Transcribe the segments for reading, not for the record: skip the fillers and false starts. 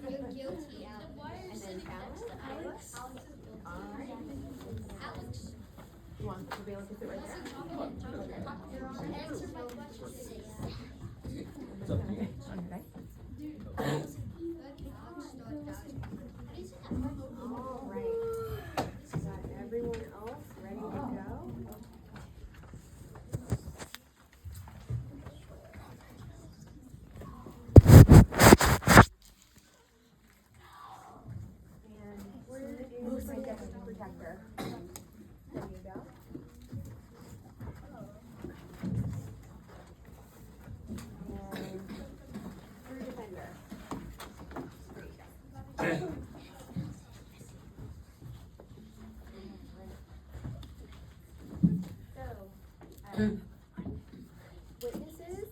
You're guilty, Alex. And then Alex? Alex. All right. Alex. You want to be able to sit right there? Your Honor, answer my questions. It's up to you. Okay. All right. Got everyone else ready to go? And we're going to do my deputy protector. There you go. And through defender. There you go. Witnesses,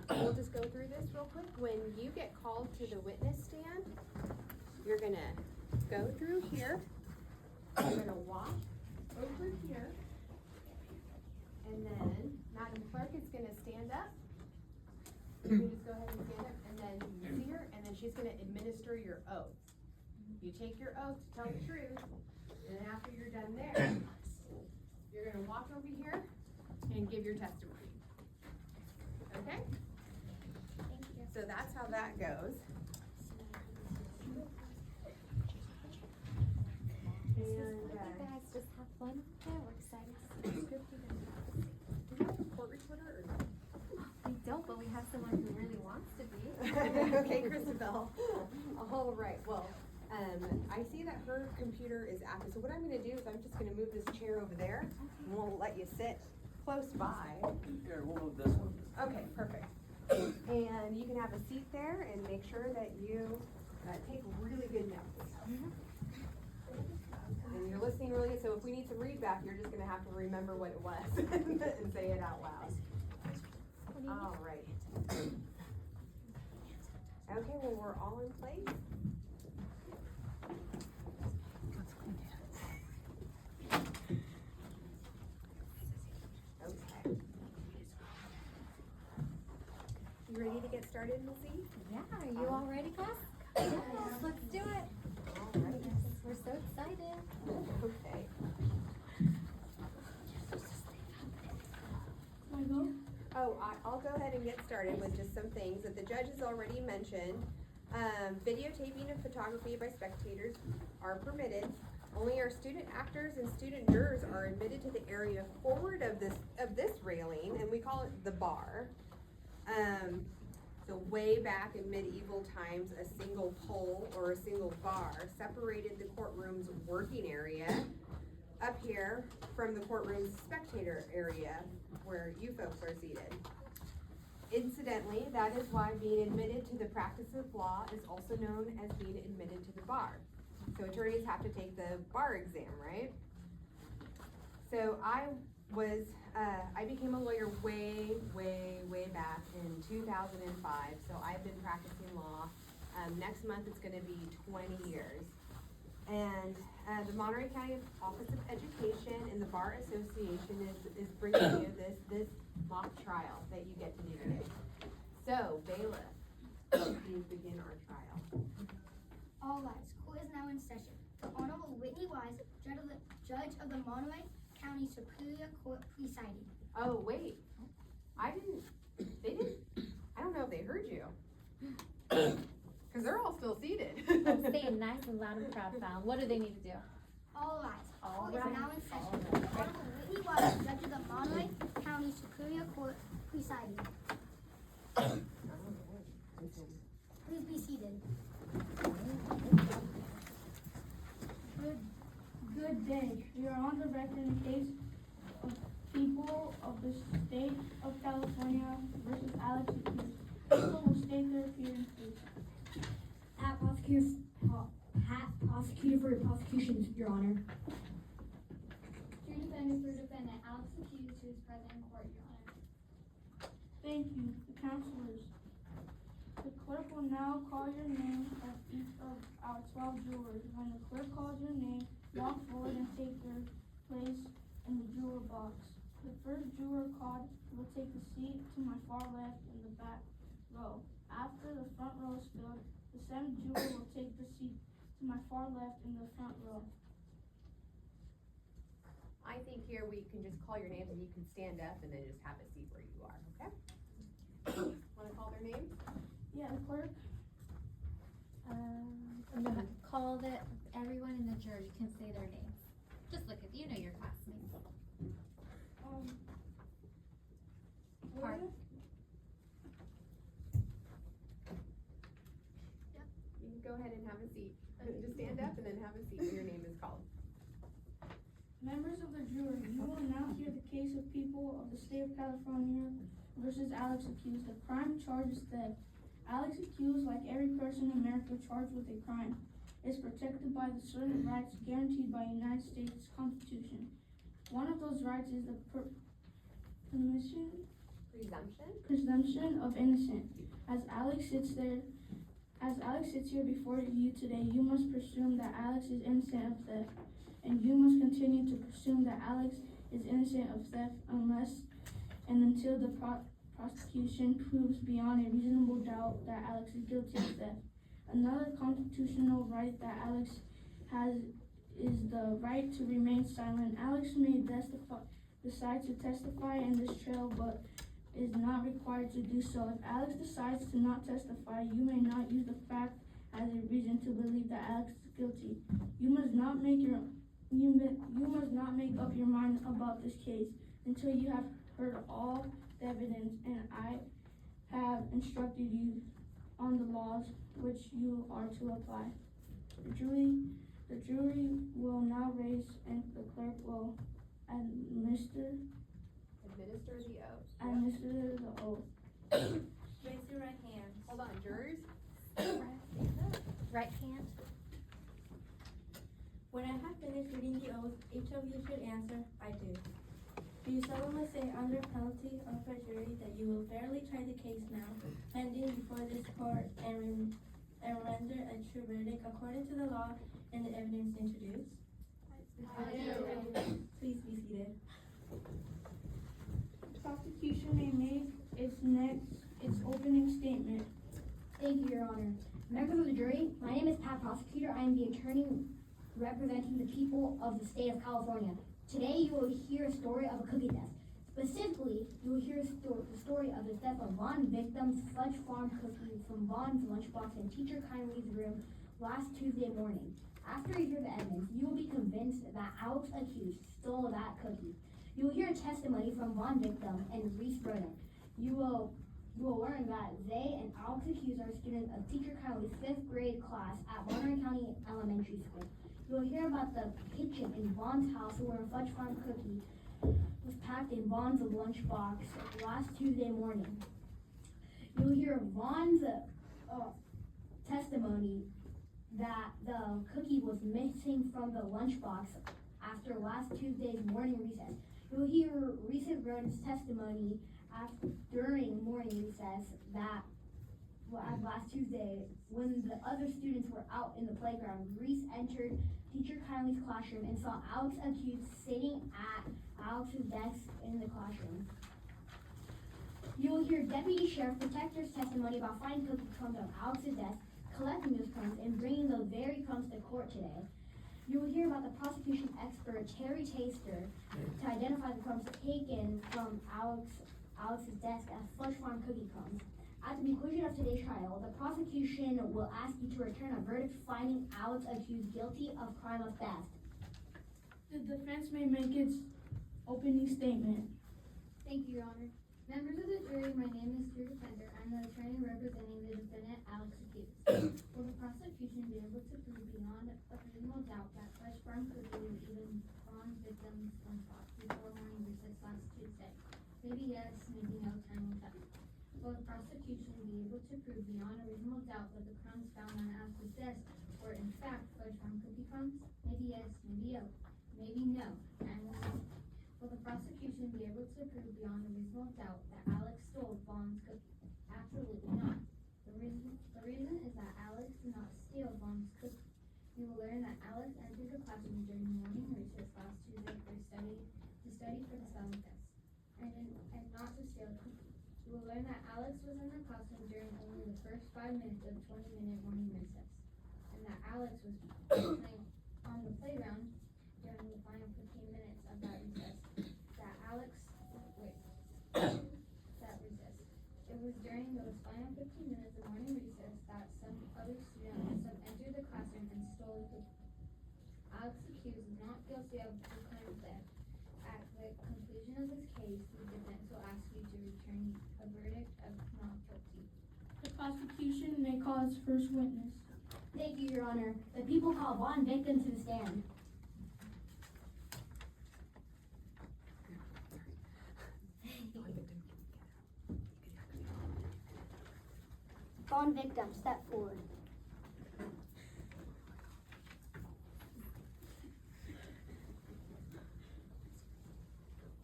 we'll just go through this real quick. When you get called to the witness stand, you're gonna go through here, you're gonna walk over here, and then Madam Clerk is gonna stand up. You just go ahead and stand up, and then you see her, and then she's gonna administer your oath. You take your oath to tell the truth, and then after you're done there, you're gonna walk over here and give your testimony. Okay? Thank you. So that's how that goes. And, You guys just have fun. Yeah, we're excited. do we have a court reporter or no? We don't, but we have someone who really wants to be. Okay, Christabel. All right, well, I see that her computer is active, so what I'm gonna do is I'm just gonna move this chair over there, and we'll let you sit close by. Here, we'll move this one. Okay, perfect. And you can have a seat there and make sure that you take really good notes. And you're listening really good, so if we need to read back, you're just gonna have to remember what it was and say it out loud. All right. Okay, well, we're all in place. Okay. You ready to get started, Missy? Yeah, are you all ready, class? Yes, let's do it. All right. We're so excited. Okay. Oh, I'll go ahead and get started with just some things that the judge has already mentioned. Videotaping and photography by spectators are permitted. Only our student actors and student jurors are admitted to the area forward of this railing, and we call it the bar. So way back in medieval times, a single pole or a single bar separated the courtroom's working area up here from the courtroom's spectator area where you folks are seated. Incidentally, that is why being admitted to the practice of law is also known as being admitted to the bar. So attorneys have to take the bar exam, right? So I became a lawyer way back in 2005. So I've been practicing law. Next month it's gonna be 20 years. And the Monterey County Office of Education and the Bar Association is bringing you this mock trial that you get to do today. So, bailiff, please begin our trial. All rise. Court is now in session. The Honorable Whitney Wise, Judge of the Monterey County Superior Court presiding. Oh, wait. I don't know if they heard you. Because they're all still seated. Say it nice and loud and proud, Fallon. What do they need to do? All rise. All Court right. is now in session. The Honorable Whitney Wise, Judge of the Monterey County Superior Court presiding. Please be seated. Good day. We are on the record in the case of people of the state of California versus Alex accused. People will state their appearance, please. Pat prosecutor for the prosecution, Your Honor. True defendant for defendant Alex accused, who is present in court, Your Honor. Thank you. The counselors. The clerk will now call your name of each of our 12 jurors. When the clerk calls your name, walk forward and take your place in the juror box. The first juror called will take a seat to my far left in the back row. After the front row is filled, the exempt juror will take the seat to my far left in the front row. I think here we can just call your names and you can stand up and then just have a seat where you are, okay? Wanna call their names? Yeah, the clerk. I'm gonna call everyone in the jury can say their names. Just look at, you know your classmates. Park. You can go ahead and have a seat. Just stand up and then have a seat when your name is called. Members of the jury, you will now hear the case of people of the state of California versus Alex accused. The crime charged is theft. Alex accused, like every person in America charged with a crime, is protected by the certain rights guaranteed by the United States Constitution. One of those rights is the presumption of innocence. As Alex sits here before you today, you must presume that Alex is innocent of theft, and you must continue to presume that Alex is innocent of theft unless and until the prosecution proves beyond a reasonable doubt that Alex is guilty of theft. Another constitutional right that Alex has is the right to remain silent. Alex may decide to testify in this trial, but is not required to do so. If Alex decides to not testify, you may not use the fact as a reason to believe that Alex is guilty. You must not make up your mind about this case until you have heard all the evidence, and I have instructed you on the laws which you are to apply. The jury will now raise and the clerk will administer the oath. Raise your right hand. Hold on, jurors. Right hand. When I have finished reading the oath, each of you should answer, I do. Do you solemnly say under penalty of perjury that you will fairly try the case now, pending before this court, and render a true verdict according to the law and the evidence introduced? I do. Please be seated. Prosecution may make its opening statement. Thank you, Your Honor. Members of the jury, my name is Pat Prosecutor. I am the attorney representing the people of the state of California. Today, you will hear a story of a cookie theft. Specifically, you will hear the story of the theft of Von victim's fudge farm cookies from Von's lunchbox in Teacher Kindly's room last Tuesday morning. After you hear the evidence, you will be convinced that Alex accused stole that cookie. You will hear a testimony from Von victim and Reese Broden. You will learn that they and Alex accused are students of Teacher Kindly's 5th grade class at Monterey County Elementary School. You will hear about the kitchen in Von's house where a fudge farm cookie was packed in Von's lunchbox last Tuesday morning. You will hear Von's testimony that the cookie was missing from the lunchbox after last Tuesday's morning recess. You will hear Reese Broden's testimony during morning recess that last Tuesday, when the other students were out in the playground, Reese entered Teacher Kindly's classroom and saw Alex accused sitting at Alex's desk in the classroom. You will hear Deputy Sheriff Protector's testimony about finding cookie crumbs on Alex's desk, collecting those crumbs, and bringing those very crumbs to court today. You will hear about the prosecution expert, Terry Taster, to identify the crumbs taken from Alex's desk as fudge farm cookie crumbs. At the conclusion of today's trial, the prosecution will ask you to return a verdict finding Alex accused guilty of crime of theft. The defense may make its opening statement. Thank you, Your Honor. Members of the jury, my name is your defender. I'm the attorney representing the defendant, Alex accused. Will the prosecution be able to prove beyond a reasonable doubt that fudge farm cookie was even on victim's lunchbox before morning recess last Tuesday? Maybe yes, maybe no, time will tell. Will the prosecution be able to prove beyond a reasonable doubt that the crumbs found on Alex's desk were in fact fudge farm cookie crumbs? Maybe yes, maybe no, time will tell. Will the prosecution be able to prove beyond a reasonable doubt that Alex stole Von's cookie? Absolutely not. The reason is that Alex did not steal Von's cookie. You will learn that Alex entered the classroom during morning recess last Tuesday to study for the spelling test, and not to steal a cookie. You will learn that Alex was in the classroom during only the first first 5 minutes of 20-minute morning recess, and that Alex was playing on the playground during the final 15 minutes of that recess. It was during those final 15 minutes of morning recess that some other student must have entered the classroom and stole the cookie. Alex accused is not guilty of the crime of theft. At the conclusion of this case, the defense will ask you to return a verdict of not guilty. The prosecution may call its first witness. Thank you, Your Honor. The people call Vaughn victim to the stand. Vaughn victim, step forward.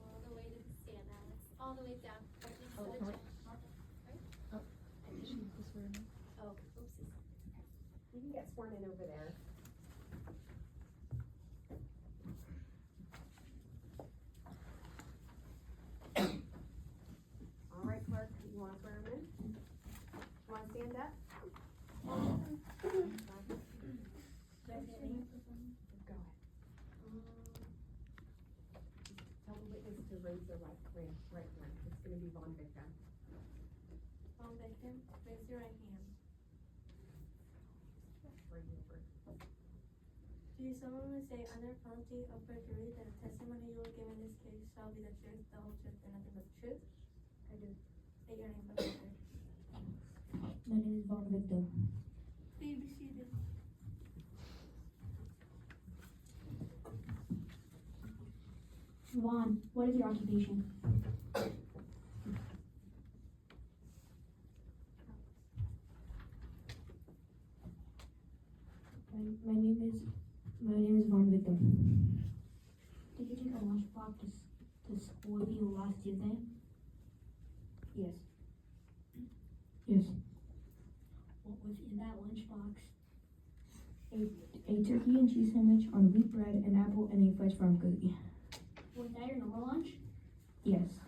All the way to the stand, Alex. All the way down. Right next to the chair. Oh, oopsies. You can get sworn in over there. All right, clerk, you wanna swear him in? Wanna stand up? Go ahead. Tell the witness to raise their right hand. It's gonna be Vaughn victim. Vaughn victim, raise your right hand. Right over. Do you solemnly say under penalty of perjury that the testimony you will give in this case shall be the truth, the whole truth, and nothing but the truth? I do. State your name for the record. My name is Vaughn Victim. Please be seated. Vaughn, what is your occupation? My name is Vaughn Victim. Did you take a lunchbox to school with you last Tuesday? Yes. Yes. What was in that lunchbox? A turkey and cheese sandwich on wheat bread, an apple, and a fudge farm cookie. Was that your normal lunch? Yes.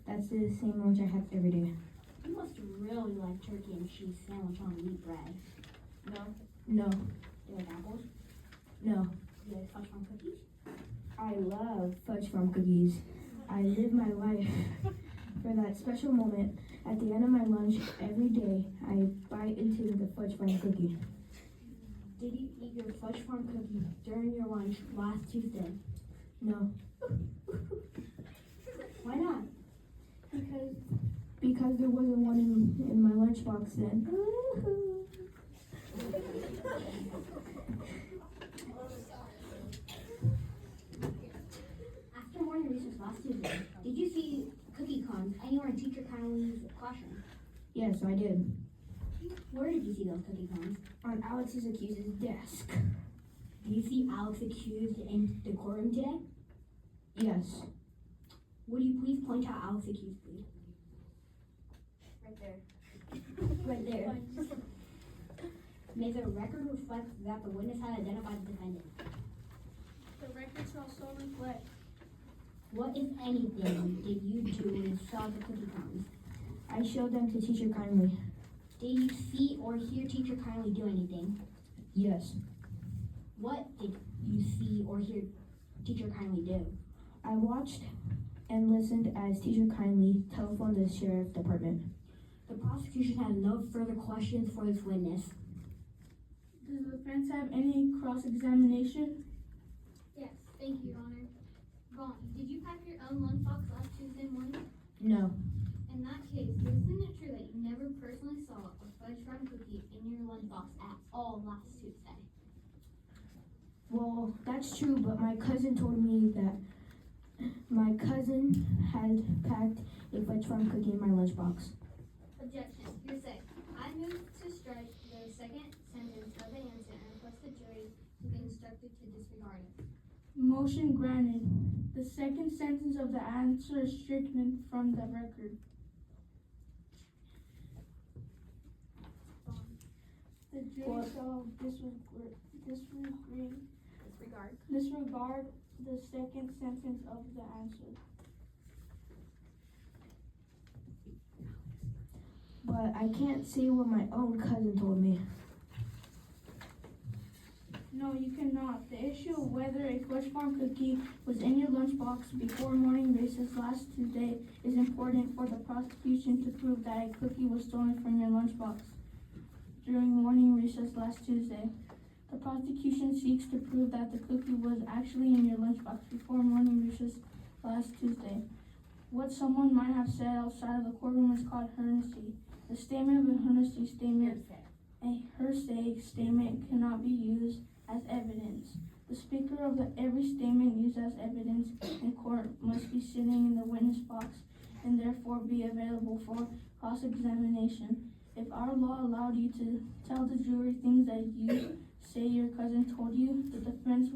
That's the same lunch I have every day. You must really like turkey and cheese sandwich on wheat bread. No. Do you like apples? No. Do you like fudge farm cookies? I love fudge farm cookies. I live my life for that special moment. At the end of my lunch every day, I bite into the fudge farm cookie. Did you eat your fudge farm cookie during your lunch last Tuesday? No. Why not? Because there wasn't one in my lunchbox then. After morning recess last Tuesday, did you see cookie crumbs anywhere in Teacher Kindly's classroom? Yes, I did. Where did you see those cookie crumbs? On Alex's accused's desk. Do you see Alex accused in the courtroom today? Yes. Would you please point out Alex accused, please? Right there. Right there. May the record reflect that the witness had identified the defendant. The record shall so reflect. What, if anything, did you do when you saw the cookie crumbs? I showed them to Teacher Kindly. Did you see or hear Teacher Kindly do anything? Yes. What did you see or hear Teacher Kindly do? I watched and listened as Teacher Kindly telephoned the sheriff department. The prosecution had no further questions for this witness. Does the defense have any cross-examination? Yes, thank you, Your Honor. Vaughn, did you pack your own lunchbox last Tuesday morning? No. In that case, isn't it true that you never personally saw a fudge farm cookie in your lunchbox at all last Tuesday? Well, that's true, but my cousin told me that my cousin had packed a fudge farm cookie in my lunchbox. Objection. Hearsay. I move to strike the second sentence of the answer and request the jury to be instructed to disregard it. Motion granted. The second sentence of the answer is stricken from the record. The jury shall disregard the second sentence of the answer. But but I can't say what my own cousin told me. No, you cannot. The issue of whether a Fudge Farm cookie was in your lunchbox before morning recess last Tuesday is important for the prosecution to prove that a cookie was stolen from your lunchbox during morning recess last Tuesday. The prosecution seeks to prove that the cookie was actually in your lunchbox before morning recess last Tuesday. What someone might have said outside of the courtroom is called hearsay. The statement of a hearsay statement, a hearsay statement cannot be used as evidence. The speaker of every statement used as evidence in court must be sitting in the witness box and therefore be available for cross-examination. If our law allowed you to tell the jury things that you say your cousin told you, the defense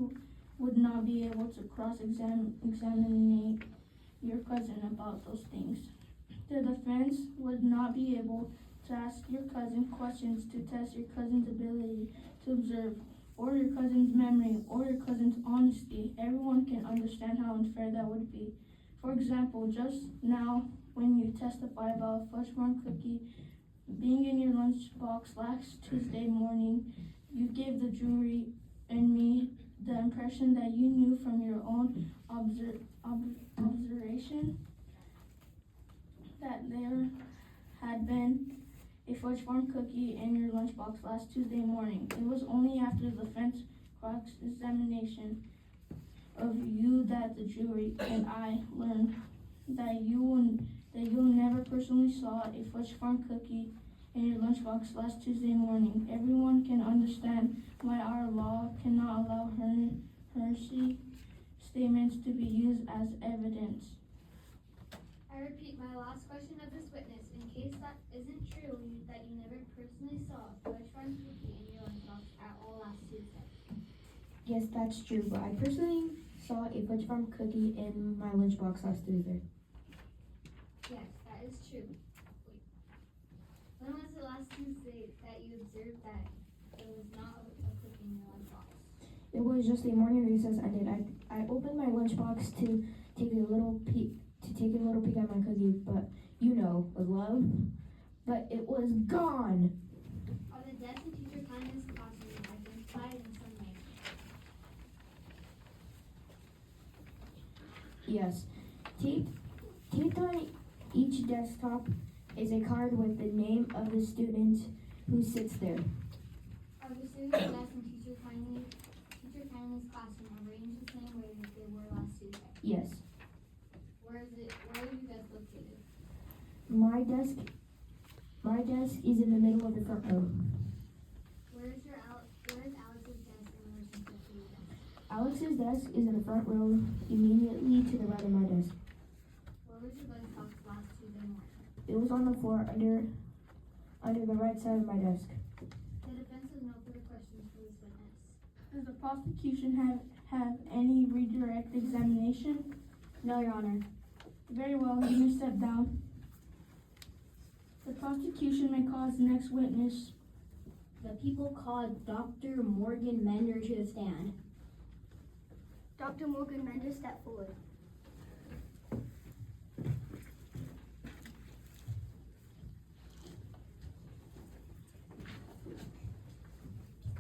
would not be able to cross-examine your cousin about those things. The defense would not be able to ask your cousin questions to test your cousin's ability to observe, or your cousin's memory, or your cousin's honesty. Everyone can understand how unfair that would be. For example, just now, when you testify about a Fudge Farm cookie being in your lunchbox last Tuesday morning, you gave the jury and me the impression that you knew from your own observation that there had been a Fudge Farm cookie in your lunchbox last Tuesday morning. It was only after the defense cross-examination of you that the jury and I learned that you never personally saw a Fudge Farm cookie in your lunchbox last Tuesday morning. Everyone can understand why our law cannot allow hearsay statements to be used as evidence. I repeat my last question of this witness. In case that isn't true, that you never personally saw a Fudge Farm cookie in your lunchbox at all last Tuesday. Yes, that's true, but I personally saw a Fudge Farm cookie in my lunchbox last Tuesday. Yes, that is true. Wait. When was it last Tuesday that you observed that there was not a cookie in your lunchbox? It was just a morning recess ended. I opened my lunchbox to take a little peek at my cookie, but with love. But it was gone. Are the desk and teacher kindness classroom identified in some way? Yes. Taped on each desktop is a card with the name of the student who sits there. Are the students' desk and teacher kindness classroom arranged the same way that they were last Tuesday? Yes. Where are you guys located? My desk is in the middle of the front row. Where is Alex's desk in relationship to your desk? Alex's desk is in the front row, immediately to the right of my desk. Where was your lunchbox last Tuesday morning? It was on the floor under the right side of my desk. The defense has no further questions for this witness. Does the prosecution have any redirect examination? No, Your Honor. Very well, you may step down. The prosecution may call its next witness. The people called Dr. Morgan Mender to the stand. Dr. Morgan Mender, step forward.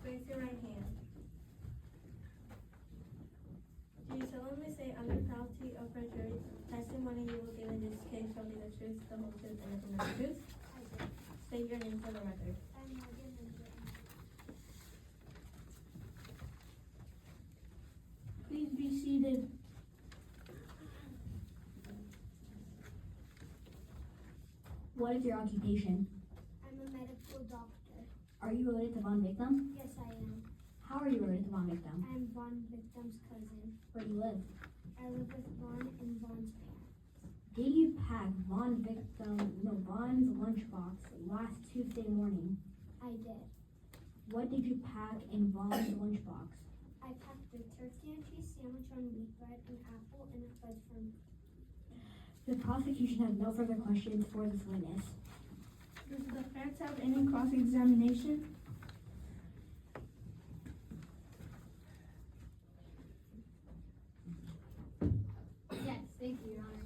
Raise your right hand. Do you solemnly say under penalty of perjury, testimony you will give in this case shall be the truth, the whole truth, and nothing but the truth? I did. State your name for the record. I'm Morgan Mender. Please be seated. What is your occupation? I'm a medical doctor. Are you related to Von Victim? Yes, I am. How are you related to Von Victim? I'm Von Victim's cousin. Where do you live? I live with Von and Von's parents. Did you pack Von's lunchbox last Tuesday morning? I did. What did you pack in Von's lunchbox? I packed a turkey and cheese sandwich on wheat bread, an apple, and a Fudge Farm. The prosecution has no further questions for this witness. Does the defense have any cross-examination? Yes, thank you, Your Honor.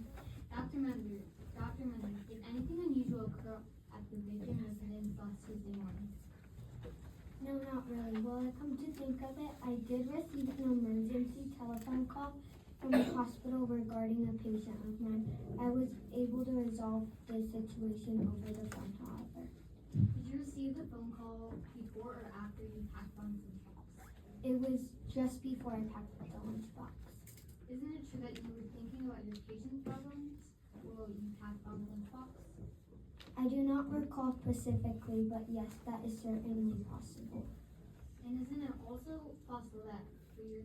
Dr. Mender, did anything unusual occur at the vigil morning? No, not really. Well, I come to think of it, I did receive an emergency telephone call from the hospital regarding a patient of mine. I was able to resolve the situation over the phone, however. Did you receive the phone call before or after you packed on some box? It was just before I packed the lunchbox. Isn't it true that you were thinking about your patient's problems while you packed on the lunchbox? I do not recall specifically, but yes, that is certainly possible. And isn't it also possible that your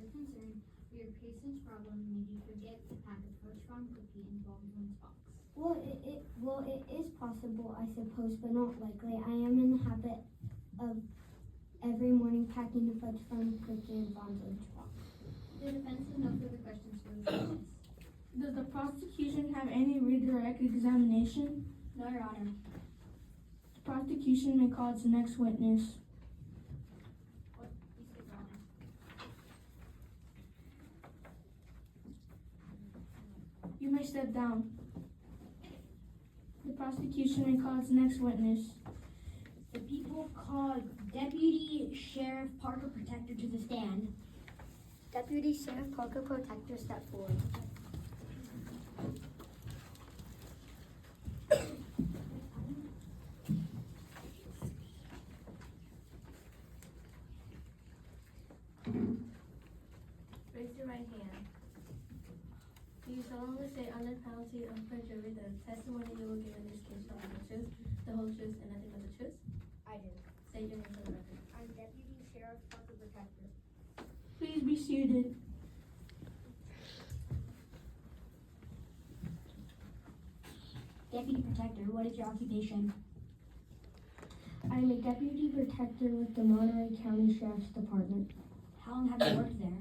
concern for your patient's problem made you forget to pack a Coach Farm cookie into Bob's lunchbox? Well, it is possible, I suppose, but not likely. I am in the habit of every morning packing a fudge farm cookie in Bob's lunchbox. The defense has no further questions for this witness. Does the prosecution have any redirect examination? No, Your Honor. The prosecution may call its next witness. Please state your honor. You may step down. The prosecution may call its next witness. The people call Deputy Sheriff Parker Protector to the stand. Deputy Sheriff Parker Protector, step forward. Raise your right hand. Do you solemnly say under penalty of perjury that the testimony you will give in this case shall be the truth, the whole truth, and nothing but the truth? I do. State your name for the record. I'm Deputy Sheriff Parker Protector. Please be seated. Deputy Protector, what is your occupation? I'm a deputy protector with the Monterey County Sheriff's Department. How long have you worked there?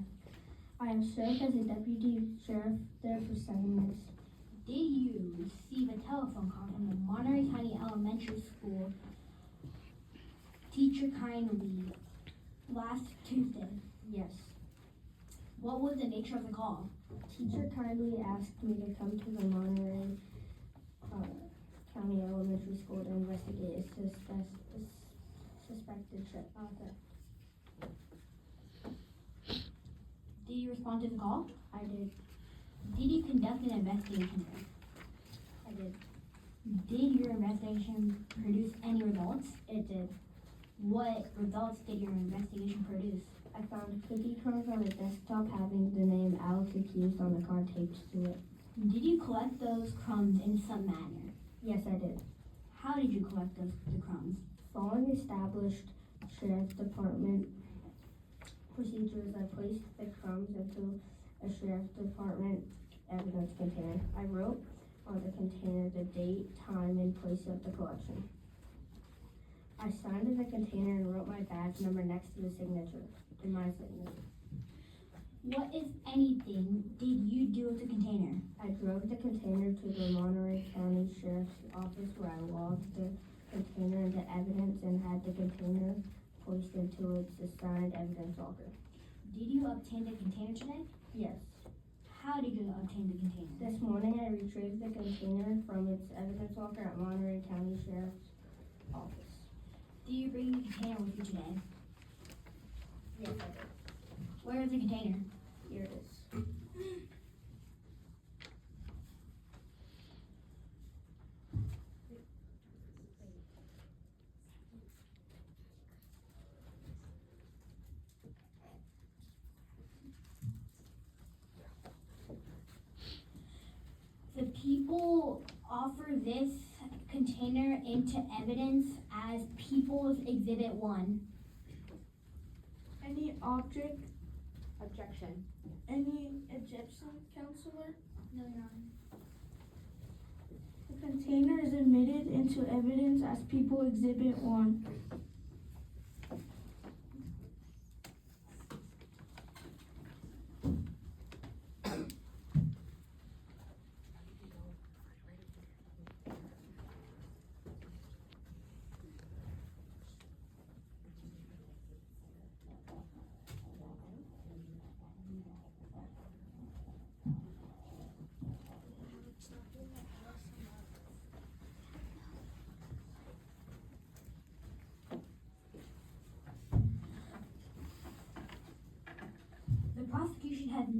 I have served as a deputy sheriff there for 7 years. Did you receive a telephone call from the Monterey County Elementary School teacher kindly last Tuesday? Yes. What was the nature of the call? Teacher kindly asked me to come to the Monterey County Elementary School to investigate a suspected theft. Did you respond to the call? I did. Did you conduct an investigation there? I did. Did your investigation produce any results? It did. What results did your investigation produce? I found cookie crumbs on a desktop having the name Alex accused on the card taped to it. Did you collect those crumbs in some manner? Yes, I did. How did you collect the crumbs? Following established sheriff's department procedures, I placed the crumbs into a sheriff's department evidence container. I wrote on the container the date, time, and place of the collection. I signed the container and wrote my badge number next to the signature, to my signature. What, if anything, did you do with the container? I drove the container to the Monterey County Sheriff's Office where I logged the container into evidence and had the container placed into its assigned evidence locker. Did you obtain the container today? Yes. How did you obtain the container? This morning I retrieved the container from its evidence locker at Monterey County Sheriff's Office. Did you bring the container with you today? Yes, I did. Where is the container? Here it is. The people offer this container into evidence as People's Exhibit 1. Any object, Objection. any objection, counselor? No, Your Honor. The container is admitted into evidence as People Exhibit 1.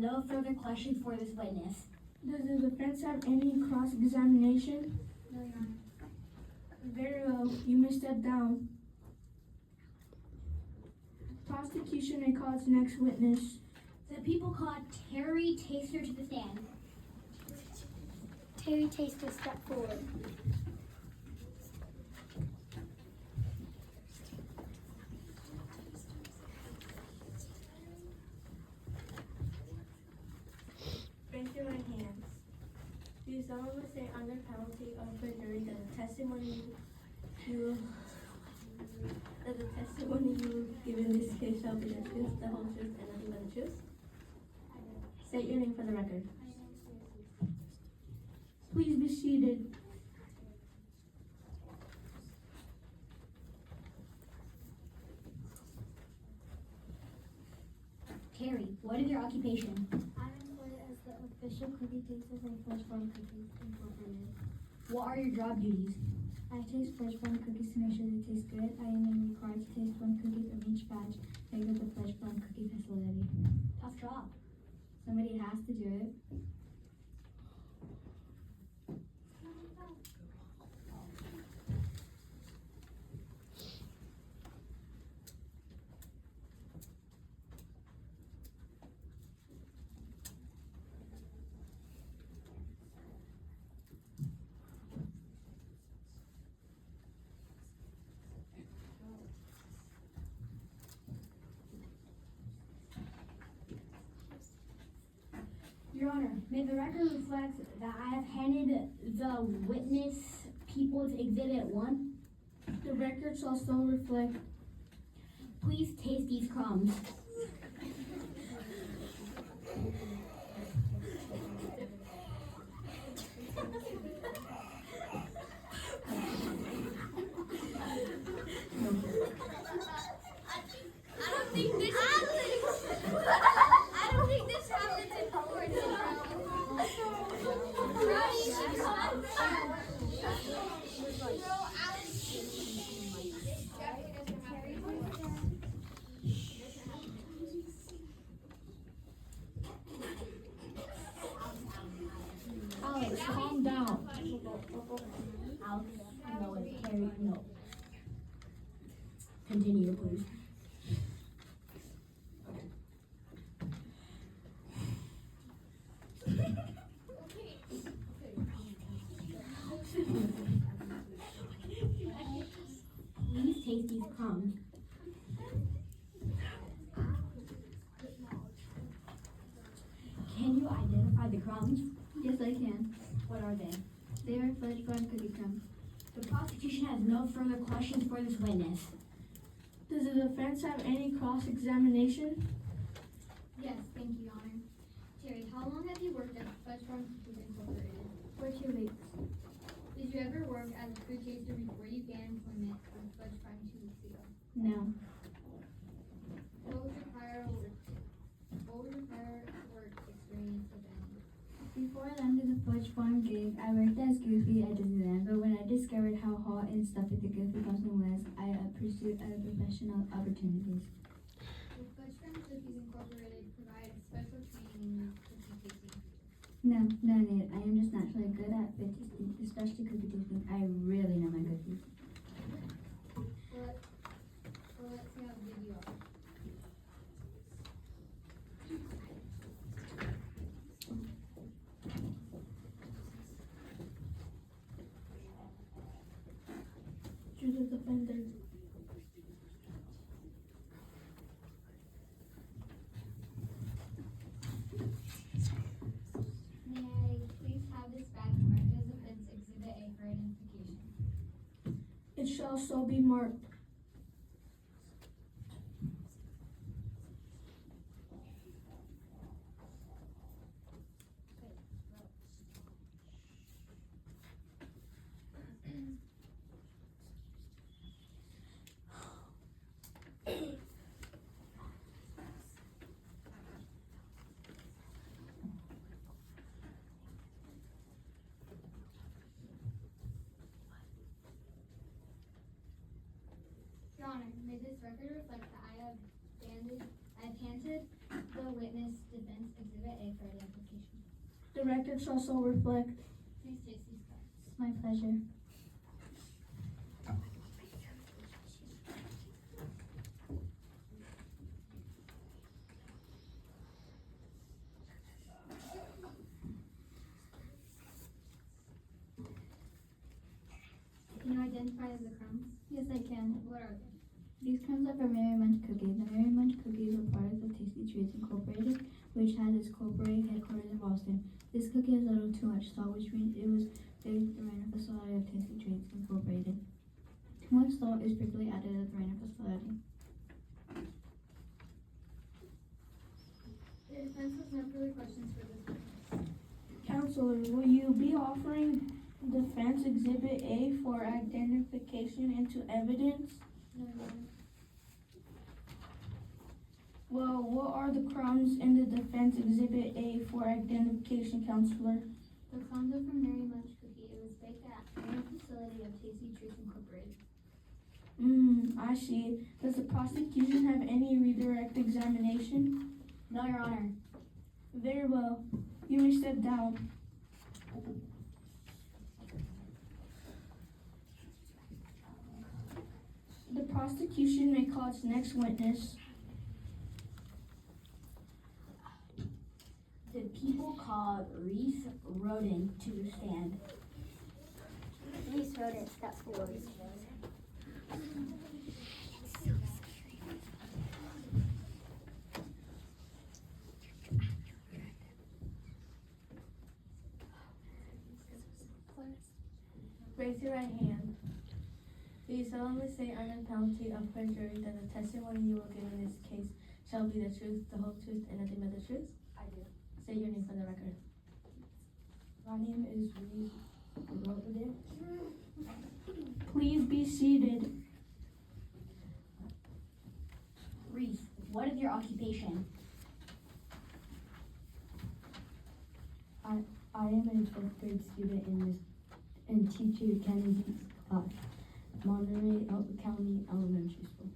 no further questions for this witness. Does the defense have any cross-examination? No, Your Honor. Very well, you may step down. Prosecution may call its next witness. The people call Terry Taster to the stand. Terry Taster, step forward. Raise your right hands. Do you solemnly say under penalty of perjury that the testimony you will give in this case shall be the truth, the whole truth, and nothing but the truth? State your name for the record. Please be seated. Terry, what is your occupation? I'm employed as the official cookie tasters and Fresh Farm Cookies Incorporated. What are your job duties? I taste Fresh Farm cookies to make sure they taste good. I am required to taste one cookie from each batch made at the Fresh Farm Cookie facility. Tough job. Somebody has to do it. Your Honor, may the record reflect that I have handed the witness People's Exhibit 1. The record shall so reflect. Please taste these crumbs. I don't think this happens in court. Alex, calm down. Alex, no, Terry, no. Continue, please. Please taste these crumbs. Can you identify the crumbs? Yes, I can. What are they? They are Fresh Farm cookie crumbs. The prosecution has no further questions for this witness. Does the defense have any cross-examination? Yes, thank you, Your Honor. Terry, how long have you worked at Fresh Farm Cookies Incorporated? For 2 weeks. Did you ever work as a food taster before you began employment with Fresh Farm 2 weeks ago? No. What was your prior work experience with them? Before I landed the Fudge Farm gig, I worked as Goofy at Disneyland, but when I discovered how hot and stuffy the Goofy costume was, I pursued other professional opportunities. Will Fresh Farm Cookies Incorporated provide special training in cookie tasting? No, no need. I am just naturally good at food tasting, especially cookie tasting. I really know my cookies. Well, let's see how good you are. To the defender. May I please have this badge marked as offense exhibit A for identification? It shall so be marked. Your Honor, may this record reflect that I have handed the witness defense exhibit A for identification. The record shall so reflect. Please take these cards. My pleasure. Can you identify the crumbs? Yes, I can. What are they? These crumbs are from Merry Munch Cookies. The Merry Munch Cookies are part of Tasty Treats Incorporated, which has its corporate headquarters in Boston. This cookie has a little too much salt, which means it was baked at the random facility of Tasty Treats Incorporated. Too much salt is frequently added at the random facility. The defense has no further questions for this witness. Counselor, will you be offering defense exhibit A for identification into evidence? No, Your Honor. Well, what are the crumbs in the defense exhibit A for identification, Counselor? The crumbs are from Mary Munch Cookie. It was baked at a facility of Tasty Treats Incorporated. I see. Does the prosecution have any redirect examination? No, Your Honor. Very well. You may step down. The prosecution may call its next witness. The people called Reese Roden to the stand. Reese Roden, step forward. Raise your right hand. Do you solemnly say under penalty of perjury that the testimony you will give in this case shall be the truth, the whole truth, and nothing but the truth? I do. Say your name for the record. My name is Reese Roden. Please be seated. Reese, what is your occupation? I am a 12th grade student in Teacher Kennedy's class, Monterey County Elementary School.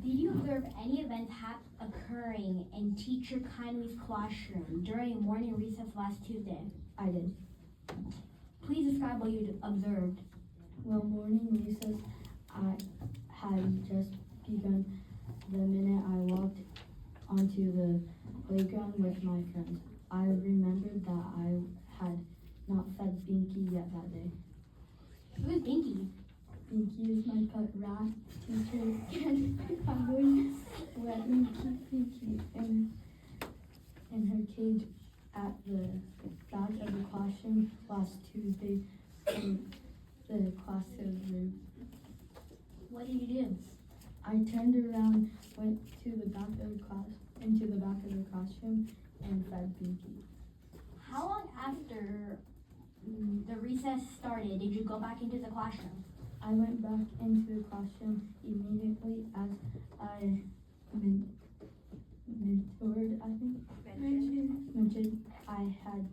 Did you observe any events occurring in Teacher Kindly's classroom during morning recess last Tuesday? I did. Please describe what you observed. Well, morning recess, I had just begun the minute I walked onto the playground with my friends. I remembered that I had not fed Binky yet that day. Who is Binky? Binky is my pet rat. Teacher Kindly let me keep Binky in her cage at the back of the classroom last Tuesday in the classroom. What did you do? I turned around, went to the back of the classroom, and fed Binky. How long after the recess started did you go back into the classroom? I went back into the classroom immediately as I mentioned I had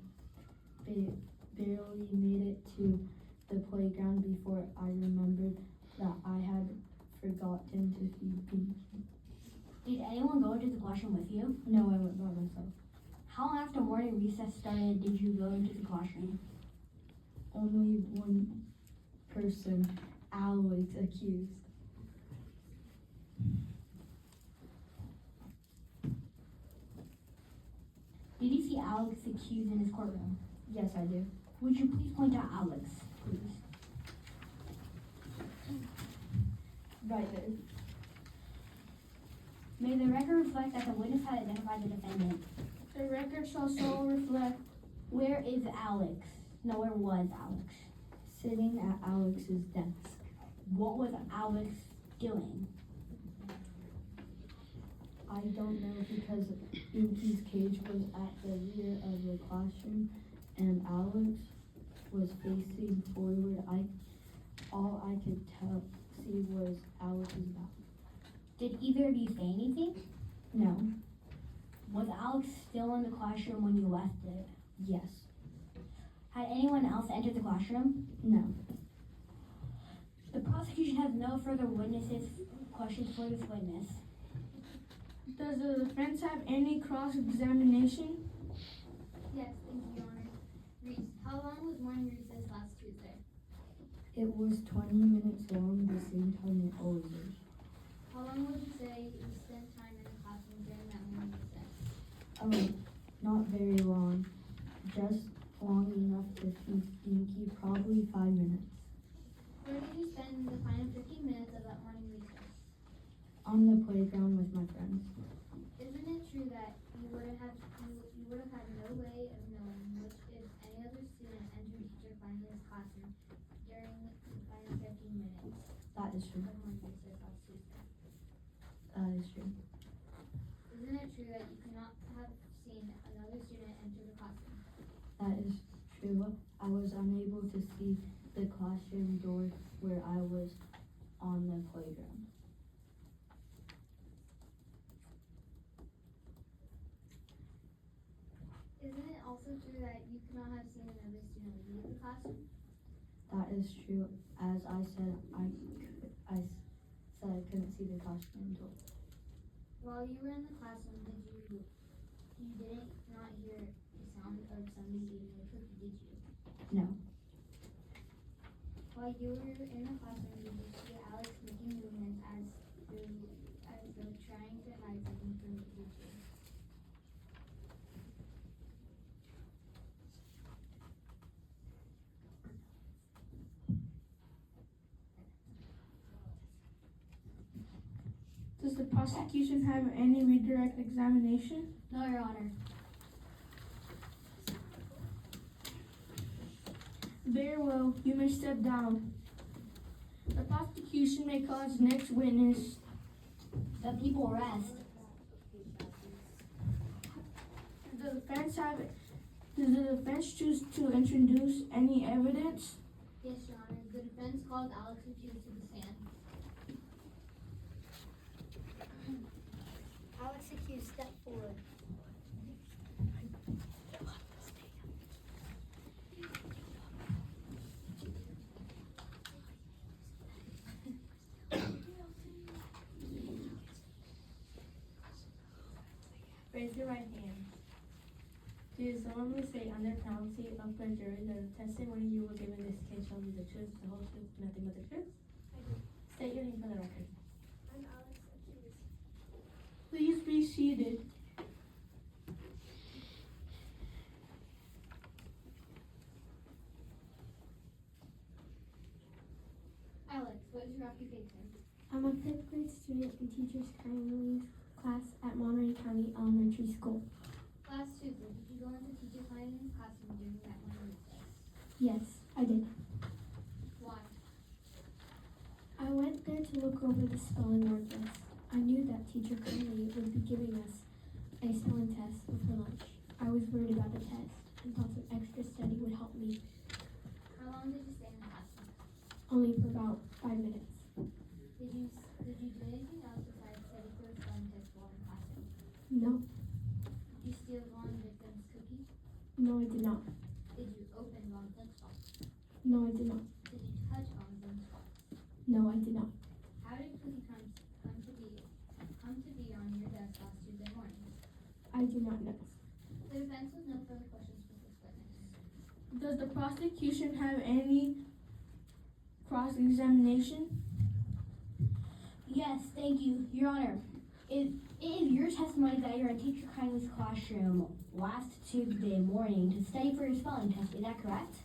barely made it to the playground before I remembered that I had forgotten to feed Binky. Did anyone go into the classroom with you? No, I went by myself. How long after morning recess started did you go into the classroom? Only one person, Alex, accused. Did you see Alex accused in his courtroom? Yes, I do. Would you please point out Alex, please? Right there. May the record reflect that the witness had identified the defendant. The record shall so reflect. Where is Alex? No, where was Alex? Sitting at Alex's desk. What was Alex doing? I don't know because Binky's cage was at the rear of the classroom and Alex was facing forward. All I could see was Alex's back. Did either of you say anything? No. Was Alex still in the classroom when you left it? Yes. Had anyone else entered the classroom? No. The prosecution has no further questions for this witness. Does the defense have any cross-examination? Yes, thank you, Your Honor. Reese, how long was morning recess last Tuesday? It was 20 minutes long, the same time it always is. How long would you say you spent time in the classroom during that morning recess? Not very long, just long enough to be stinky, probably 5 minutes. Where did you spend the final 15 minutes of that morning recess? On the playground with my friends. Isn't it true that you would have had no way of knowing which, if any other student entered teacher Finley's classroom during the final 15 minutes That is true. of morning recess last Tuesday? That is true. Isn't it true that you could not have seen another student enter the classroom? That is true. I was unable to see the classroom door where I was on the playground. Isn't it also true that you could not have seen another student leave the classroom? That is true. As I said, I couldn't see the classroom door. While you were in the classroom, you didn't not hear the sound of somebody eating a cookie, did you? No. While you were in the classroom, did you see Alex making movements as though trying to hide something from the teacher? Does the prosecution have any redirect examination? No, Your Honor. Very well, you may step down. The prosecution may call its next witness. The people rest. Does the defense choose to introduce any evidence? Yes, Your Honor. The defense called Alex accused to the stand. Alex accused, step forward. Raise your right hand. Do you solemnly say under penalty of perjury that the testimony you will give in this case shall be the truth, the whole truth, nothing but the truth? I do. State your name for the record. I'm Alex accused. Please be seated. Alex, what is your occupation? I'm a fifth grade student in Teachers Kindly's class at Monterey County Elementary School. Last Tuesday, did you go into teacher Finley's classroom during that morning recess? Yes, I did. Why? I went there to look over the spelling word list. I knew that Teacher Kindly would be giving us a spelling test before lunch. I was worried about the test and thought some extra study would help me. How long did you stay in the classroom? Only for about 5 minutes. Did you do anything else besides study for the spelling test while in the classroom? No, Did you steal one victim's cookie? no I did not. Did you open Mom's lunchbox? No I did not. Did you touch Mom's lunchbox? No I did not. How did cookie crumbs come to be on your desk last Tuesday morning? I do not know. The defense has no further questions for this witness. Does the prosecution have any cross-examination? Yes, thank you, Your Honor. It is your testimony that you're in Teacher Kindly's classroom last Tuesday morning to study for your spelling test. Is that correct?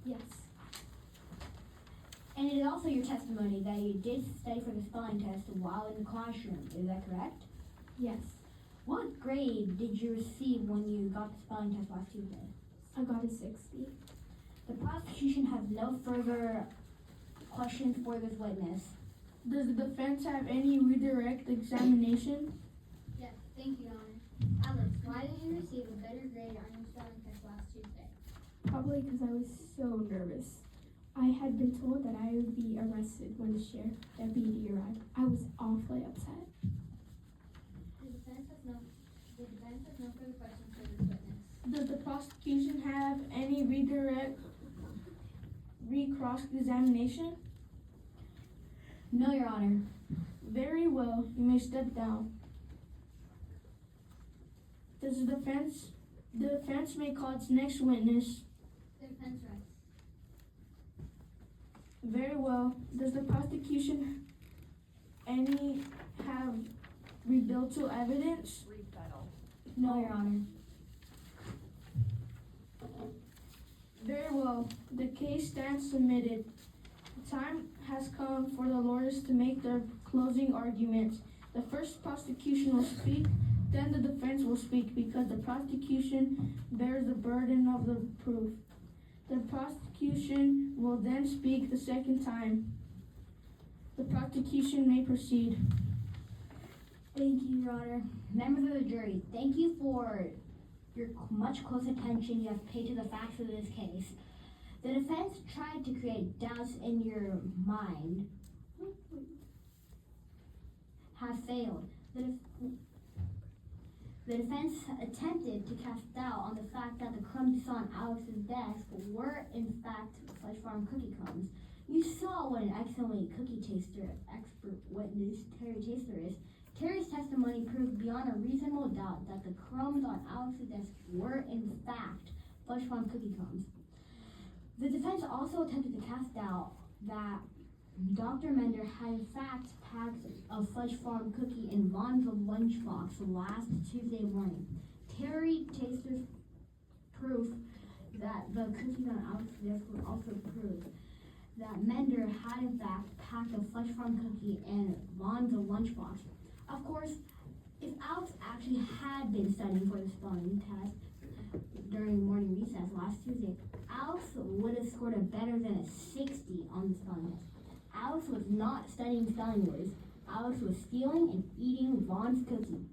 Yes. And it is also your testimony that you did study for the spelling test while in the classroom. Is that correct? Yes. What grade did you receive when you got the spelling test last Tuesday? I got a 60. The prosecution has no further questions for this witness. Does the defense have any redirect examination? Yes, thank you, Your Honor. Alex, why didn't you receive a better grade on your spelling test last Tuesday? Probably because I was so nervous. I had been told that I would be arrested when the sheriff deputy arrived. I was awfully upset. The defense has no further questions for this witness. Does the prosecution have any redirect cross-examination? No, Your Honor. Very well, you may step down. Does the defense may call its next witness. The defense rights. Very well. Does the prosecution any have rebuttal evidence? Rebuttal. No, Your Honor. Very well. The case stands submitted. The time has come for the lawyers to make their closing arguments. The first prosecution will speak, then the defense will speak because the prosecution bears the burden of the proof. The prosecution will then speak the second time. The prosecution may proceed. Thank you, Your Honor. Members of the jury, thank you for your much close attention you have paid to the facts of this case. The defense tried to create doubts in your mind. Have failed. The defense attempted to cast doubt on the fact that the crumbs you saw on Alex's desk were in fact Fudge Farm cookie crumbs. You saw what an excellent cookie taster expert witness Terry Taster is. Terry's testimony proved beyond a reasonable doubt that the crumbs on Alex's desk were in fact Fudge Farm cookie crumbs. The defense also attempted to cast doubt that Dr. Mender had in fact packed a Fudge Farm cookie in Vaughn's lunchbox last Tuesday morning. Terry Taster's proof that the cookies on Alex's desk would also prove that Mender had in fact packed a Fudge Farm cookie in Vaughn's lunchbox. Of course, if Alex actually had been studying for the spelling test during morning recess last Tuesday, Alex would have scored a better than a 60 on the spelling test. Alex was not studying spelling words. Alex was stealing and eating Vaughn's cookie.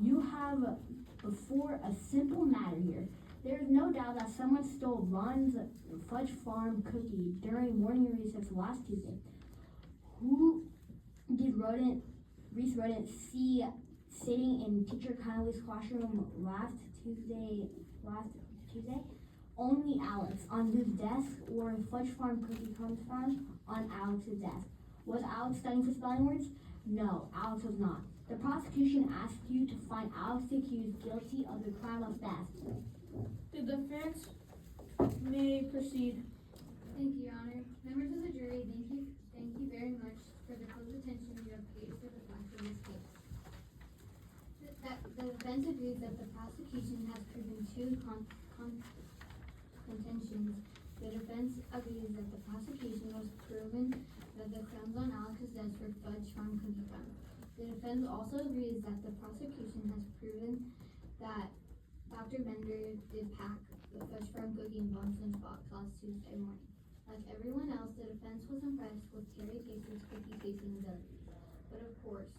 You have before a simple matter here. There is no doubt that someone stole Vaughn's Fudge Farm cookie during morning recess last Tuesday. Who did Reese Rodent see sitting in Teacher Connolly's classroom last Tuesday? Only Alex, on whose desk were Fudge Farm cookie crumbs found on Alex's desk. Was Alex studying for spelling words? No, Alex was not. The prosecution asked you to find Alex the accused guilty of the crime of theft. The defense may proceed. Thank you, Your Honor. Members of the jury, thank you very much for the close attention you have paid to the facts of this case. The defense agrees that the prosecution has proven two contentions. The defense agrees that the prosecution has proven that the crumbs on Alex's desk were Fudge Farm cookie crumbs. The defense also agrees that the prosecution has proven that Dr. Bender did pack the Fudge Farm cookie in Vaughn's lunchbox last Tuesday morning. Like everyone else, the defense was impressed with Terry Taster's cookie tasting ability. But of course,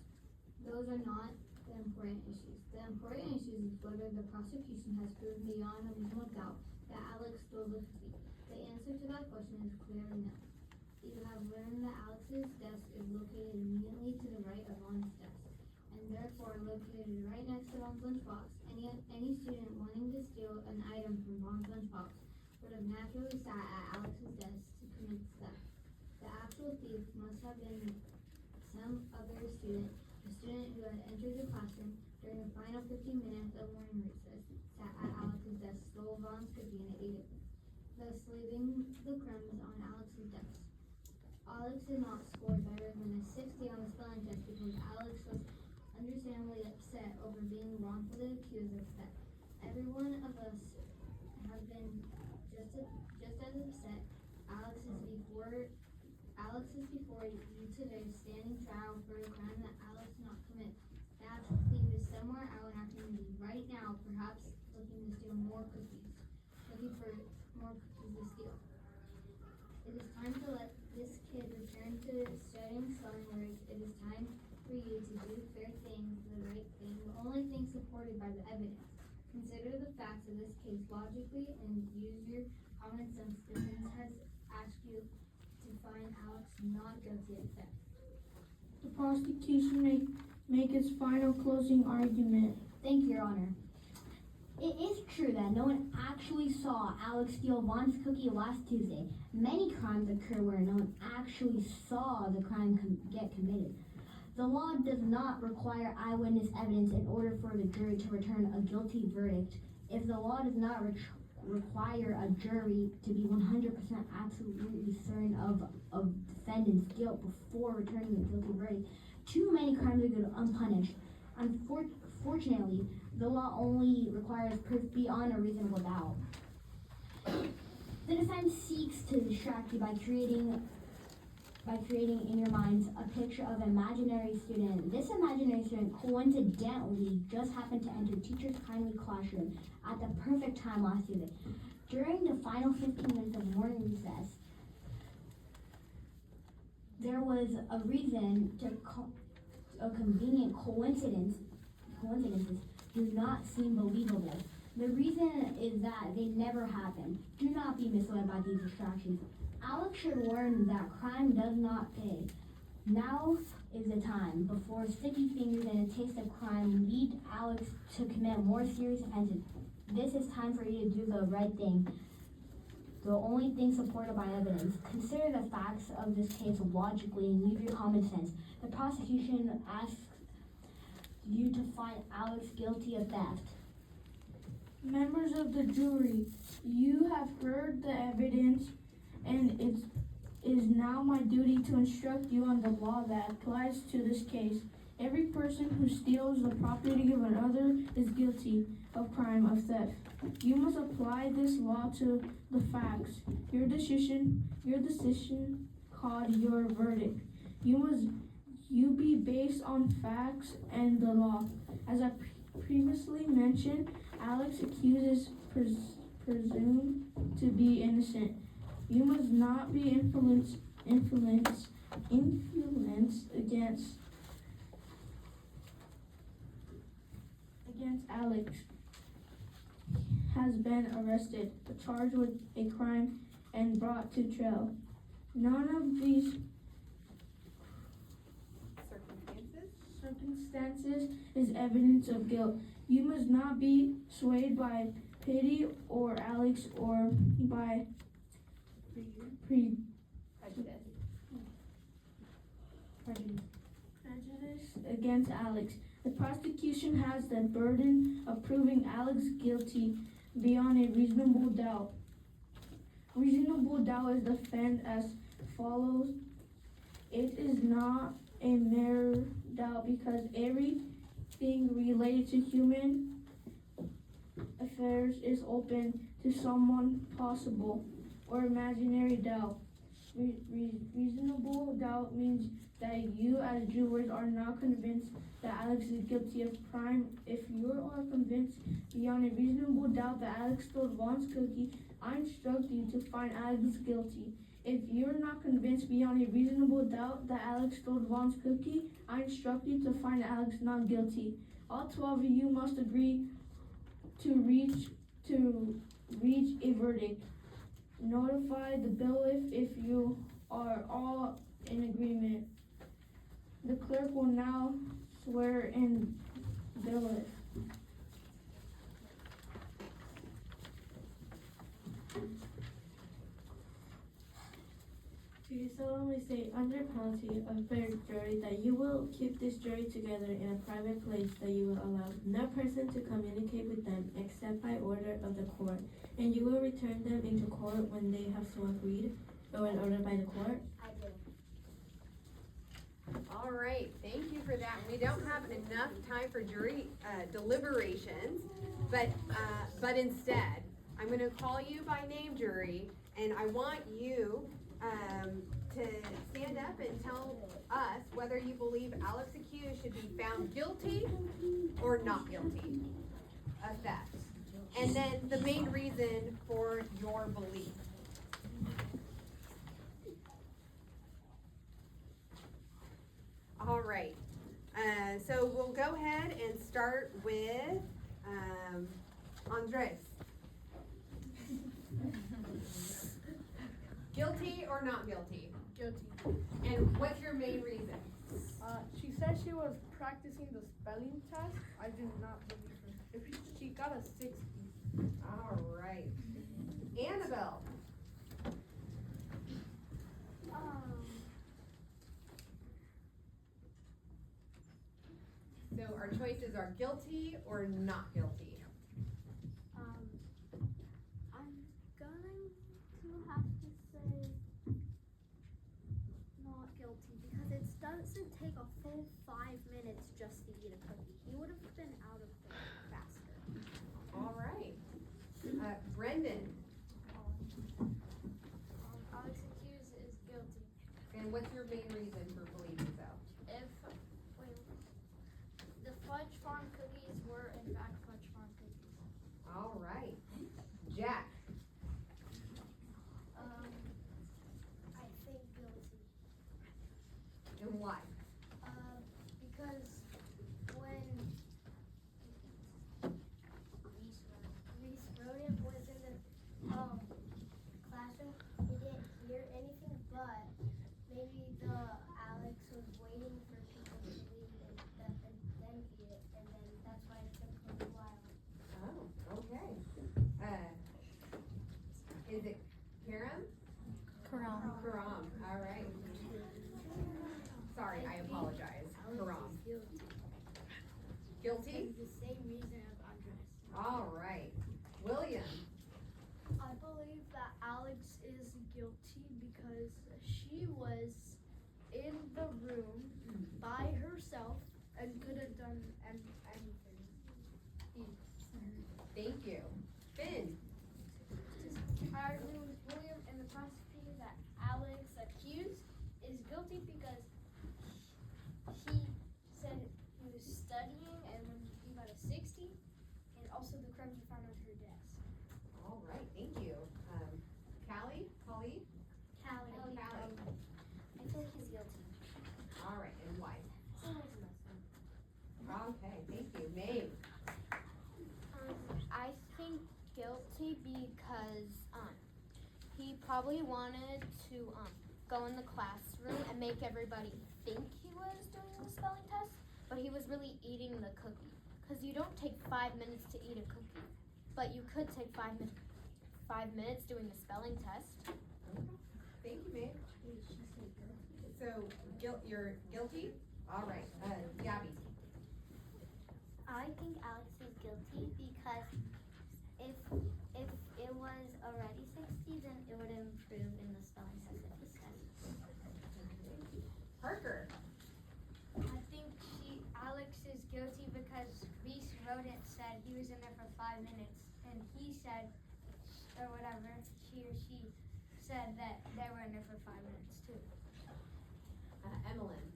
those are not the important issues. The important issue is whether the prosecution has proven beyond a reasonable doubt that Alex stole the cookie. The answer to that question is clearly no. You have learned that Alex's desk is located immediately to the right of Vaughn's desk, and therefore located right next to Vaughn's lunchbox. Any student wanting to steal an item from Vaughn's lunchbox would have naturally sat at Alex's desk to commit theft. The actual thief must have been some other student, a student who had entered the classroom during the final 15 minutes of morning recess, sat at Alex's desk, stole Vaughn's cookie, and ate it, thus leaving the crumbs on Alex's desk. Alex did not score better than a 60 on the spelling test because Alex was understandably upset over being wrongfully accused of theft. Every one of us have been just as upset. Alex is before you today, standing trial for a crime that Alex did not commit. The actual thief is somewhere out in our community right now, perhaps looking to steal more cookies, looking for more cookies to steal. It is time to let this kid return to studying spelling words. It is time for you to do fair things, the right thing, the only thing supported by the evidence. Consider the facts of this case logically and use your common sense. The defense has asked you to find Alex not guilty of theft. The prosecution may make its final closing argument. Thank you, Your Honor. It is true that no one actually saw Alex steal Vaughn's cookie last Tuesday. Many crimes occur where no one actually saw the crime get committed. The law does not require eyewitness evidence in order for the jury to return a guilty verdict. If the law does not require a jury to be 100% absolutely certain of defendant's guilt before returning a guilty verdict, too many crimes are go unpunished. Unfortunately, the law only requires proof beyond a reasonable doubt. The defense seeks to distract you by creating in your minds a picture of an imaginary student. This imaginary student coincidentally just happened to enter teacher's kindly classroom at the perfect time last Tuesday. During the final 15 minutes of morning recess, there was a reason to a convenient coincidences do not seem believable. The reason is that they never happen. Do not be misled by these distractions. Alex should learn that crime does not pay. Now is the time before sticky fingers and a taste of crime lead Alex to commit more serious offenses. This is time for you to do the right thing. The only thing supported by evidence. Consider the facts of this case logically and use your common sense. The prosecution asks you to find Alex guilty of theft. Members of the jury, you have heard the evidence, and it is now my duty to instruct you on the law that applies to this case. Every person who steals the property of another is guilty of crime of theft. You must apply this law to the facts. Your decision called your verdict. You be based on facts and the law. As I previously mentioned, Alex accuses presumed to be innocent. You must not be influenced against Alex. Has been arrested, charged with a crime, and brought to trial. None of these circumstances is evidence of guilt. You must not be swayed by pity or Alex or by prejudice against Alex. The prosecution has the burden of proving Alex guilty beyond a reasonable doubt. Reasonable doubt is defined as follows. It is not a mere doubt because everything related to human affairs is open to someone possible or imaginary doubt. Reasonable doubt means that you as jurors are not convinced that Alex is guilty of crime. If you are convinced beyond a reasonable doubt that Alex stole Vaughn's cookie, I instruct you to find Alex guilty. If you're not convinced beyond a reasonable doubt that Alex stole Vaughn's cookie, I instruct you to find Alex not guilty. All 12 of you must agree to reach a verdict. Notify the bailiff if you are all in agreement. The clerk will now swear in bailiff. Do you solemnly say under penalty of perjury that you will keep this jury together in a private place, that you will allow no person to communicate with them except by order of the court, and you will return them into court when they have so agreed or when ordered by the court? I do. All right, thank you for that. We don't have enough time for jury deliberations, but instead, I'm going to call you by name, jury, and I want you to stand up and tell us whether you believe Alex accused should be found guilty or not guilty of theft, and then the main reason for your belief. All right, so we'll go ahead and start with Andres. Guilty or not guilty? Guilty. And what's your main reason? She said she was practicing the spelling test. I did not believe her. If she got a 60. All right. Annabelle. our choices are guilty or not guilty. I'm going to have to say not guilty because it doesn't take a full 5 minutes just to eat a cookie. He would have been out of there faster. All right. Brendan, Alex accused is guilty. and what's your main reason for believing so? The fudge farm cookies were in fact fudge farm cookies. All right. Jack, I think guilty. and why? Because when Reese Rodent was in the classroom, he didn't hear anything, but maybe Alex was waiting for people to leave and then eat it, and then that's why it took him a while. Oh, okay. Is it Karam? Karam. Karam, all right. Sorry, I apologize. Karam. Guilty? The same reason as Andres. All right. William, I believe that Alex is guilty because she was in the room by herself and could have done anything. thank you. Finn, I agree with William and the prosecutor that Alex accused is guilty because he said he was studying and when he got a 60, and also the crumbs he found on her desk. all right, thank you. Callie, Callie? Callie. Callie. I think he's guilty. All right, and why? He was Muslim. Okay, thank you. Maeve, I think guilty because he probably wanted to go in the classroom and make everybody think he was doing the spelling test, but he was really eating the cookie. Because you don't take 5 minutes to eat a cookie, but you could take 5 minutes doing the spelling test. thank you, Maeve. So, you're guilty? All right, Gabby. I think Alex is guilty because if it was already 60, then it would improve in the spelling test if he said. Parker, I think Alex is guilty because Reese Rodent said he was in there for 5 minutes, and he said, or whatever, he or she said that they were in there for 5 minutes too. Emmeline.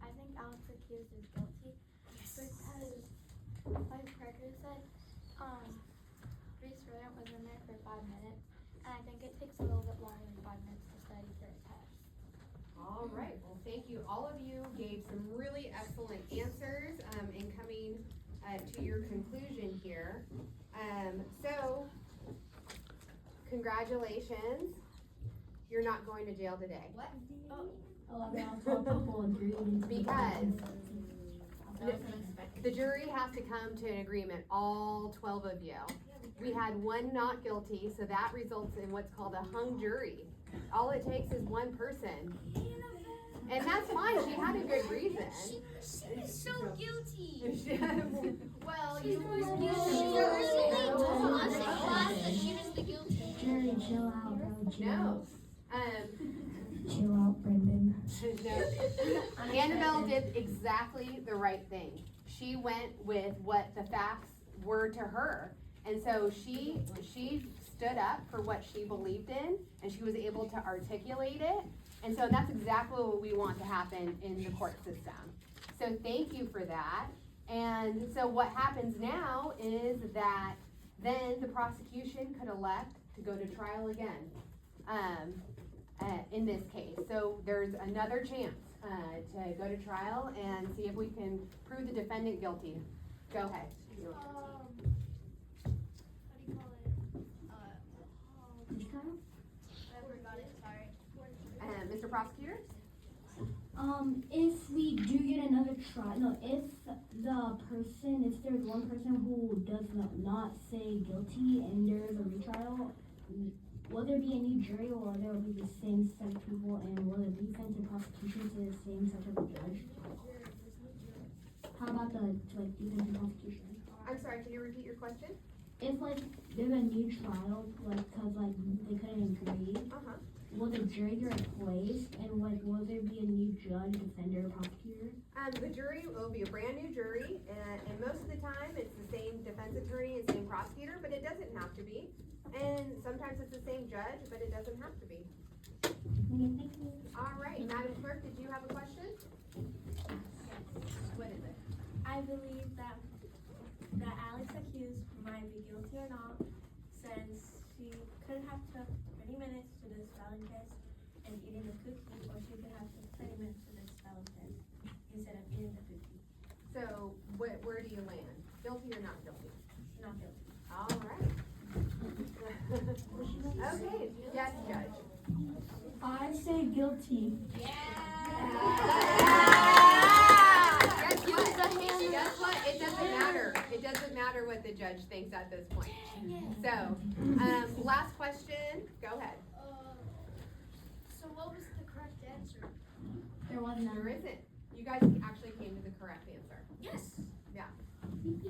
I think Alex accused is guilty because, like Parker said, Reese Rodent was in there for 5 minutes, and I think it takes a little bit longer than 5 minutes to study for a test. All right, well, thank you. All of you gave some really excellent answers in coming to your conclusion here. So, congratulations. You're not going to jail today. Oh, that's what people agreed. Because the jury has to come to an agreement, all 12 of you. We had one not guilty, so that results in what's called a hung jury. All it takes is one person. And that's fine, she had a good reason. She was so guilty. Well, She you was guilty. She really told us in class that she was the guilty. Jerry, chill out, bro. No. Chill out, Brendan. No. Annabelle did exactly the right thing. She went with what the facts were to her. And so she stood up for what she believed in, and she was able to articulate it. And so that's exactly what we want to happen in the court system. So thank you for that. And so what happens now is that then the prosecution could elect to go to trial again in this case. So there's another chance to go to trial and see if we can prove the defendant guilty. Go ahead. What do you call it? I forgot it, sorry. Mr. Prosecutor? If we do get another trial, no, if there's one person who does not say guilty and there is a retrial, will there be a new jury or will there be the same set of people and will the defense and prosecution say the same set of a judge? defense and prosecution. I'm sorry, can you repeat your question? If like there's a new trial, like cause like they couldn't agree, Uh-huh. will the jury be replaced and like will there be a new judge, defender, prosecutor? The jury will be a brand new jury, and most of the time it's the same defense attorney and same prosecutor, but it doesn't have to be. And sometimes it's the same judge, but it doesn't have to be. Thank you. All right, Madam Clerk, did you have a question? What is it? I believe that Alex accused might be guilty or not, since she could have took 20 minutes to do the spelling test and eating the cookie, or she could have took 20 minutes to do the spelling test instead of eating the cookie. So, where do you land? Guilty or not guilty? Not guilty. All right. Okay, yes, Judge. I say guilty. Guess what? It doesn't matter. It doesn't matter what the judge thinks at this point. So, last question. Go ahead. So what was the correct answer? There was none. There isn't. You guys actually came to the correct answer. Yes.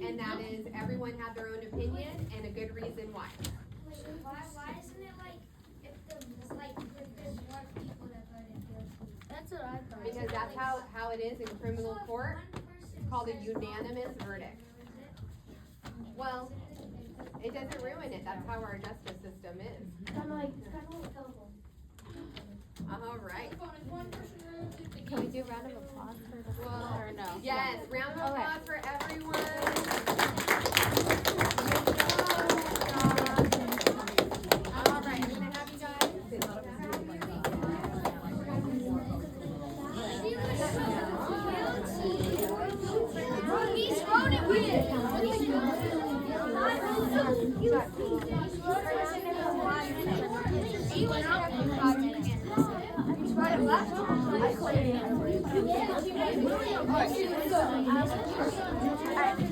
And that is everyone had their own opinion and a good reason why. Why isn't it like if there's more people that voted guilty? That's what I thought. Because that's how it is in criminal court. It's called a unanimous verdict. Well, it doesn't ruin it. That's how our justice system is. Kind of like telephone. All right. Can we do a round of applause for the or no? Yes, round of applause for everyone. All right, I'm gonna have you guys sit. He's voted with. I